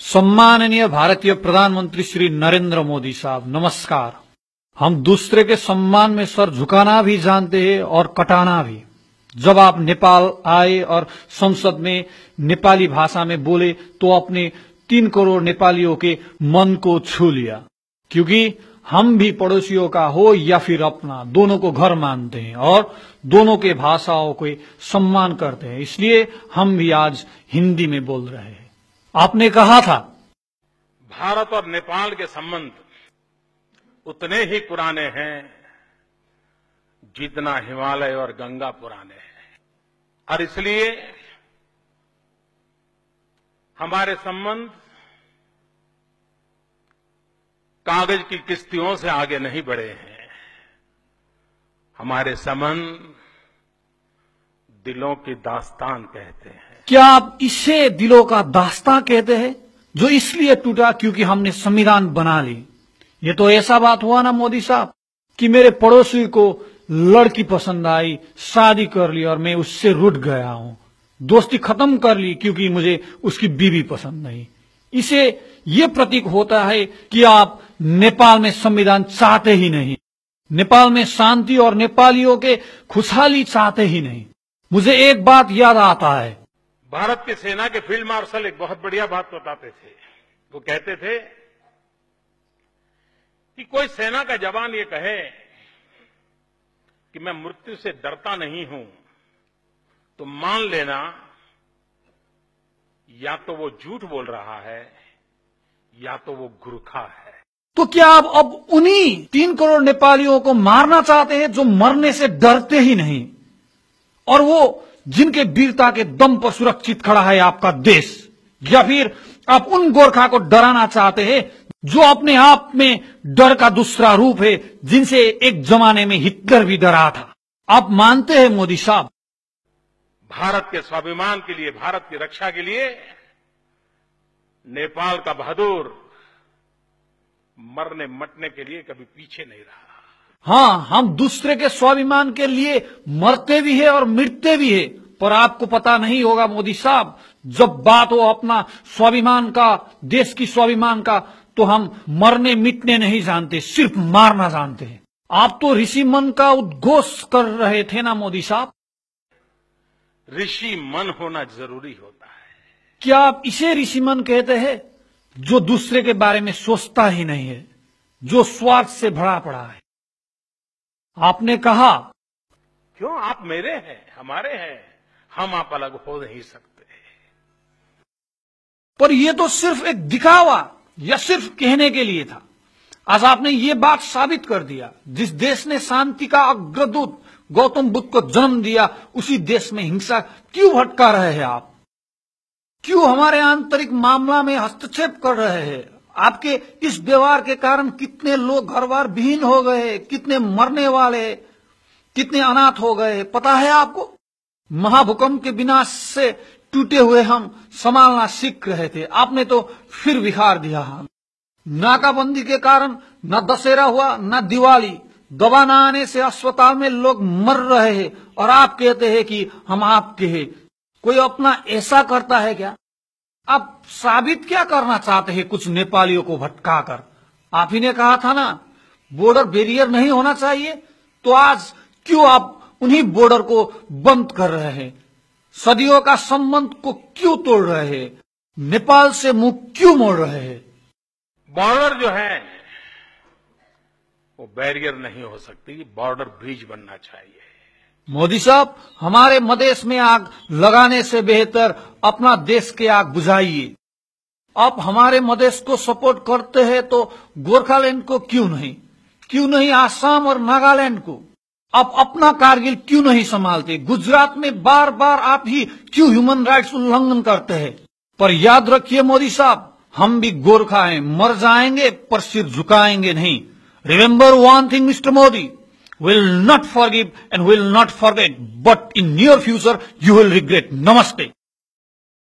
सम्माननीय भारतीय प्रधानमंत्री श्री नरेंद्र मोदी साहब, नमस्कार। हम दूसरे के सम्मान में सर झुकाना भी जानते हैं और कटाना भी। जब आप नेपाल आए और संसद में नेपाली भाषा में बोले तो अपने 3 करोड़ नेपालियों के मन को छू लिया, क्योंकि हम भी पड़ोसियों का हो या फिर अपना, दोनों को घर मानते हैं और दोनों के भाषाओं को सम्मान करते हैं। इसलिए हम भी आज हिंदी में बोल रहे हैं। आपने कहा था, भारत और नेपाल के संबंध उतने ही पुराने हैं जितना हिमालय और गंगा पुराने हैं, और इसलिए हमारे संबंध कागज की किश्तियों से आगे नहीं बढ़े हैं। हमारे संबंध दिलों की दास्तान कहते हैं। क्या आप इसे दिलों का दास्तां कहते हैं, जो इसलिए टूटा क्योंकि हमने संविधान बना ली? ये तो ऐसा बात हुआ ना मोदी साहब कि मेरे पड़ोसी को लड़की पसंद आई, शादी कर ली और मैं उससे रुठ गया हूं, दोस्ती खत्म कर ली क्योंकि मुझे उसकी बीवी पसंद नहीं। इसे ये प्रतीक होता है कि आप नेपाल में संविधान चाहते ही नहीं, नेपाल में शांति और नेपालियों के खुशहाली चाहते ही नहीं। मुझे एक बात याद आता है, भारत की सेना के फील्ड मार्शल एक बहुत बढ़िया बात बताते थे। वो कहते थे कि कोई सेना का जवान ये कहे कि मैं मृत्यु से डरता नहीं हूं, तो मान लेना या तो वो झूठ बोल रहा है या तो वो गुरखा है। तो क्या आप अब उन्हीं 3 करोड़ नेपालियों को मारना चाहते हैं जो मरने से डरते ही नहीं, और वो जिनके वीरता के दम पर सुरक्षित खड़ा है आपका देश? या फिर आप उन गोरखा को डराना चाहते हैं जो अपने आप में डर का दूसरा रूप है, जिनसे एक जमाने में हिटलर भी डरा था? आप मानते हैं मोदी साहब, भारत के स्वाभिमान के लिए, भारत की रक्षा के लिए नेपाल का बहादुर मरने मटने के लिए कभी पीछे नहीं रहा। हाँ, हम दूसरे के स्वाभिमान के लिए मरते भी है और मिटते भी है, पर आपको पता नहीं होगा मोदी साहब, जब बात हो अपना स्वाभिमान का, देश की स्वाभिमान का, तो हम मरने मिटने नहीं जानते, सिर्फ मारना जानते हैं। आप तो ऋषि मन का उद्घोष कर रहे थे ना मोदी साहब? ऋषि मन होना जरूरी होता है। क्या आप इसे ऋषि मन कहते हैं, जो दूसरे के बारे में सोचता ही नहीं है, जो स्वार्थ से भरा पड़ा है? आपने कहा, क्यों आप मेरे हैं, हमारे हैं, हम आप अलग हो नहीं सकते। पर यह तो सिर्फ एक दिखावा या सिर्फ कहने के लिए था। आज आपने ये बात साबित कर दिया, जिस देश ने शांति का अग्रदूत गौतम बुद्ध को जन्म दिया, उसी देश में हिंसा क्यों भटका रहे हैं आप? क्यों हमारे आंतरिक मामला में हस्तक्षेप कर रहे हैं? आपके इस व्यवहार के कारण कितने लोग घर बार विहीन हो गए, कितने मरने वाले, कितने अनाथ हो गए, पता है आपको? महाभूकंप के विनाश से टूटे हुए हम संभालना सीख रहे थे, आपने तो फिर बिखार दिया। हम नाकाबंदी के कारण न दशहरा हुआ न दिवाली, दवा न आने से अस्पताल में लोग मर रहे हैं और आप कहते हैं कि हम आपके हैं। कोई अपना ऐसा करता है क्या? आप साबित क्या करना चाहते हैं कुछ नेपालियों को भटकाकर? आप ही ने कहा था ना, बॉर्डर बैरियर नहीं होना चाहिए, तो आज क्यों आप उन्हीं बॉर्डर को बंद कर रहे हैं? सदियों का संबंध को क्यों तोड़ रहे हैं? नेपाल से मुंह क्यों मोड़ रहे हैं? बॉर्डर जो है वो बैरियर नहीं हो सकती, बॉर्डर ब्रिज बनना चाहिए। मोदी साहब, हमारे मधेश में आग लगाने से बेहतर अपना देश के आग बुझाइए। आप हमारे मधेश को सपोर्ट करते हैं तो गोरखालैंड को क्यों नहीं आसाम और नागालैंड को? आप अपना कारगिल क्यों नहीं संभालते? गुजरात में बार बार आप ही क्यों ह्यूमन राइट्स उल्लंघन करते हैं? पर याद रखिए मोदी साहब, हम भी गोरखा हैं, मर जाएंगे पर सिर झुकाएंगे नहीं। Remember one thing mister Modi, will not forgive and will not forget, but in near future you will regret. Namaste.